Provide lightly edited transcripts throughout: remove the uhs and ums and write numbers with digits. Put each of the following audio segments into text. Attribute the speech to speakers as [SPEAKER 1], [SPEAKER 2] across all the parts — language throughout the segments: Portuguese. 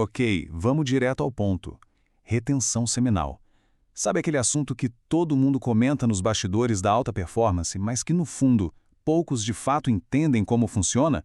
[SPEAKER 1] Ok, vamos direto ao ponto. Retenção seminal. Sabe aquele assunto que todo mundo comenta nos bastidores da alta performance, mas que no fundo poucos de fato entendem como funciona?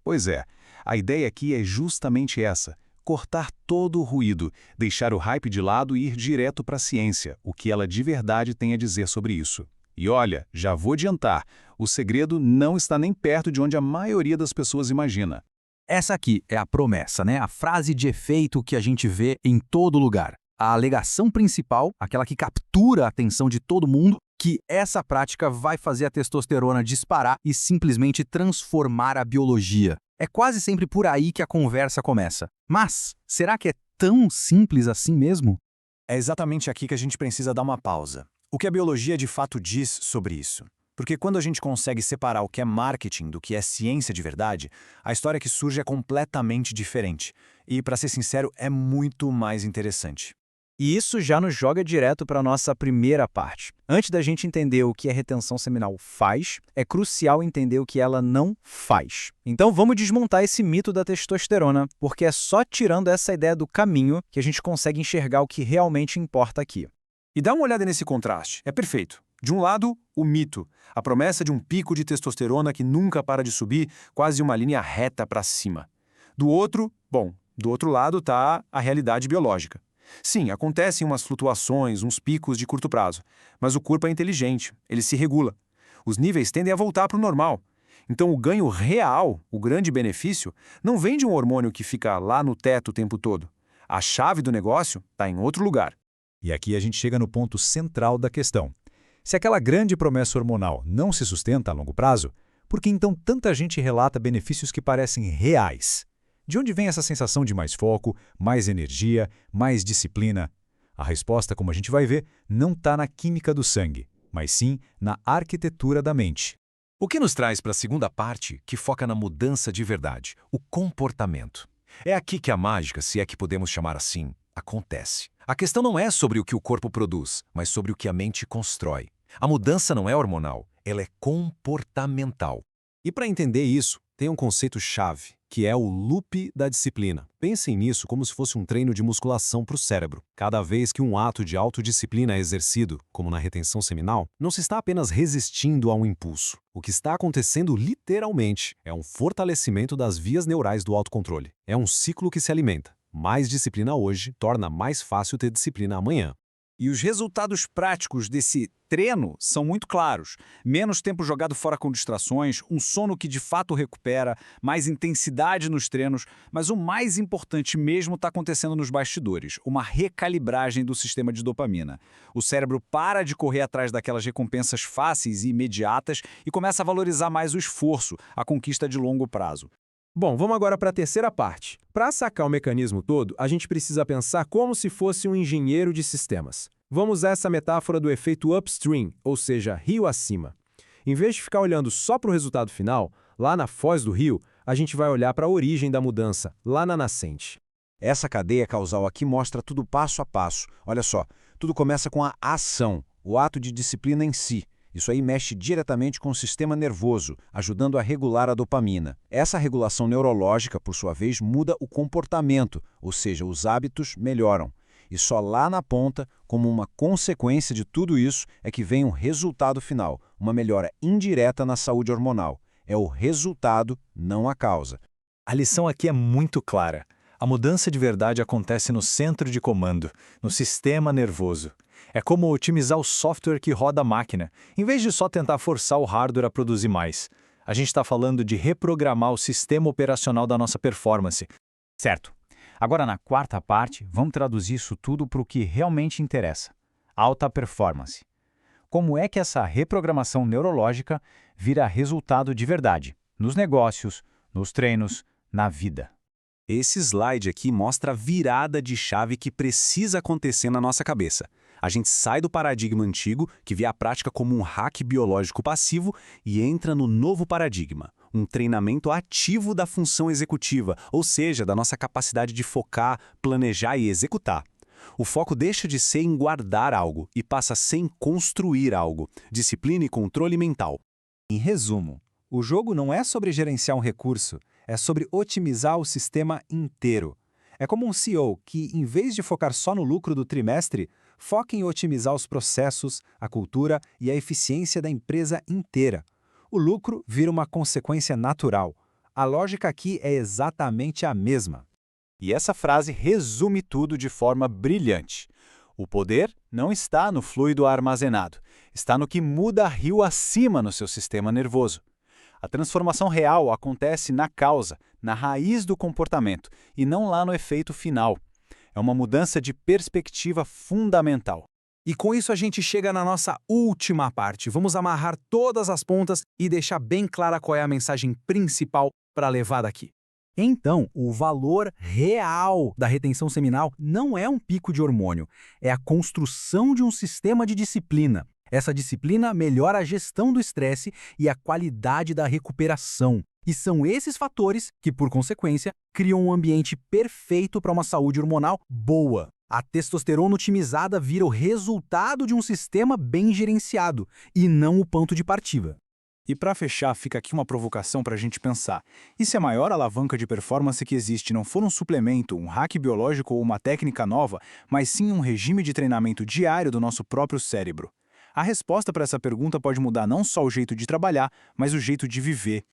[SPEAKER 1] Pois é, a ideia aqui é justamente essa: cortar todo o ruído, deixar o hype de lado e ir direto para a ciência, o que ela de verdade tem a dizer sobre isso. E olha, já vou adiantar, o segredo não está nem perto de onde a maioria das pessoas imagina.
[SPEAKER 2] Essa aqui é a promessa, né? A frase de efeito que a gente vê em todo lugar. A alegação principal, aquela que captura a atenção de todo mundo, que essa prática vai fazer a testosterona disparar e simplesmente transformar a biologia. É quase sempre por aí que a conversa começa. Mas, será que é tão simples assim mesmo?
[SPEAKER 3] É exatamente aqui que a gente precisa dar uma pausa. O que a biologia de fato diz sobre isso? Porque quando a gente consegue separar o que é marketing do que é ciência de verdade, a história que surge é completamente diferente. E, para ser sincero, é muito mais interessante.
[SPEAKER 4] E isso já nos joga direto para a nossa primeira parte. Antes da gente entender o que a retenção seminal faz, é crucial entender o que ela não faz. Então vamos desmontar esse mito da testosterona, porque é só tirando essa ideia do caminho que a gente consegue enxergar o que realmente importa aqui.
[SPEAKER 3] E dá uma olhada nesse contraste. É perfeito. De um lado, o mito, a promessa de um pico de testosterona que nunca para de subir, quase uma linha reta para cima. Do outro lado está a realidade biológica. Sim, acontecem umas flutuações, uns picos de curto prazo, mas o corpo é inteligente, ele se regula. Os níveis tendem a voltar para o normal. Então o ganho real, o grande benefício, não vem de um hormônio que fica lá no teto o tempo todo. A chave do negócio está em outro lugar.
[SPEAKER 5] E aqui a gente chega no ponto central da questão. Se aquela grande promessa hormonal não se sustenta a longo prazo, por que então tanta gente relata benefícios que parecem reais? De onde vem essa sensação de mais foco, mais energia, mais disciplina? A resposta, como a gente vai ver, não está na química do sangue, mas sim na arquitetura da mente.
[SPEAKER 2] O que nos traz para a segunda parte, que foca na mudança de verdade, o comportamento. É aqui que a mágica, se é que podemos chamar assim, acontece. A questão não é sobre o que o corpo produz, mas sobre o que a mente constrói. A mudança não é hormonal, ela é comportamental.
[SPEAKER 6] E para entender isso, tem um conceito-chave, que é o loop da disciplina. Pensem nisso como se fosse um treino de musculação para o cérebro. Cada vez que um ato de autodisciplina é exercido, como na retenção seminal, não se está apenas resistindo a um impulso. O que está acontecendo literalmente é um fortalecimento das vias neurais do autocontrole. É um ciclo que se alimenta. Mais disciplina hoje torna mais fácil ter disciplina amanhã.
[SPEAKER 7] E os resultados práticos desse treino são muito claros. Menos tempo jogado fora com distrações, um sono que de fato recupera, mais intensidade nos treinos, mas o mais importante mesmo está acontecendo nos bastidores, uma recalibragem do sistema de dopamina. O cérebro para de correr atrás daquelas recompensas fáceis e imediatas e começa a valorizar mais o esforço, a conquista de longo prazo.
[SPEAKER 8] Bom, vamos agora para a terceira parte. Para sacar o mecanismo todo, a gente precisa pensar como se fosse um engenheiro de sistemas. Vamos usar essa metáfora do efeito upstream, ou seja, rio acima. Em vez de ficar olhando só para o resultado final, lá na foz do rio, a gente vai olhar para a origem da mudança, lá na nascente.
[SPEAKER 9] Essa cadeia causal aqui mostra tudo passo a passo. Olha só, tudo começa com a ação, o ato de disciplina em si. Isso aí mexe diretamente com o sistema nervoso, ajudando a regular a dopamina. Essa regulação neurológica, por sua vez, muda o comportamento, ou seja, os hábitos melhoram. E só lá na ponta, como uma consequência de tudo isso, é que vem o resultado final, uma melhora indireta na saúde hormonal. É o resultado, não a causa.
[SPEAKER 4] A lição aqui é muito clara. A mudança de verdade acontece no centro de comando, no sistema nervoso. É como otimizar o software que roda a máquina, em vez de só tentar forçar o hardware a produzir mais. A gente está falando de reprogramar o sistema operacional da nossa performance.
[SPEAKER 10] Certo. Agora, na quarta parte, vamos traduzir isso tudo para o que realmente interessa: alta performance. Como é que essa reprogramação neurológica vira resultado de verdade, nos negócios, nos treinos, na vida?
[SPEAKER 6] Esse slide aqui mostra a virada de chave que precisa acontecer na nossa cabeça. A gente sai do paradigma antigo, que vê a prática como um hack biológico passivo, e entra no novo paradigma, um treinamento ativo da função executiva, ou seja, da nossa capacidade de focar, planejar e executar. O foco deixa de ser em guardar algo e passa a ser em construir algo, disciplina e controle mental.
[SPEAKER 11] Em resumo, o jogo não é sobre gerenciar um recurso, é sobre otimizar o sistema inteiro.
[SPEAKER 8] É como um CEO que, em vez de focar só no lucro do trimestre, foca em otimizar os processos, a cultura e a eficiência da empresa inteira. O lucro vira uma consequência natural. A lógica aqui é exatamente a mesma.
[SPEAKER 10] E essa frase resume tudo de forma brilhante. O poder não está no fluido armazenado, está no que muda rio acima no seu sistema nervoso. A transformação real acontece na causa, na raiz do comportamento, e não lá no efeito final. É uma mudança de perspectiva fundamental.
[SPEAKER 2] E com isso a gente chega na nossa última parte. Vamos amarrar todas as pontas e deixar bem clara qual é a mensagem principal para levar daqui. Então, o valor real da retenção seminal não é um pico de hormônio, é a construção de um sistema de disciplina. Essa disciplina melhora a gestão do estresse e a qualidade da recuperação. E são esses fatores que, por consequência, criam um ambiente perfeito para uma saúde hormonal boa. A testosterona otimizada vira o resultado de um sistema bem gerenciado, e não o ponto de partida.
[SPEAKER 7] E para fechar, fica aqui uma provocação para a gente pensar. E se a maior alavanca de performance que existe não for um suplemento, um hack biológico ou uma técnica nova, mas sim um regime de treinamento diário do nosso próprio cérebro? A resposta para essa pergunta pode mudar não só o jeito de trabalhar, mas o jeito de viver.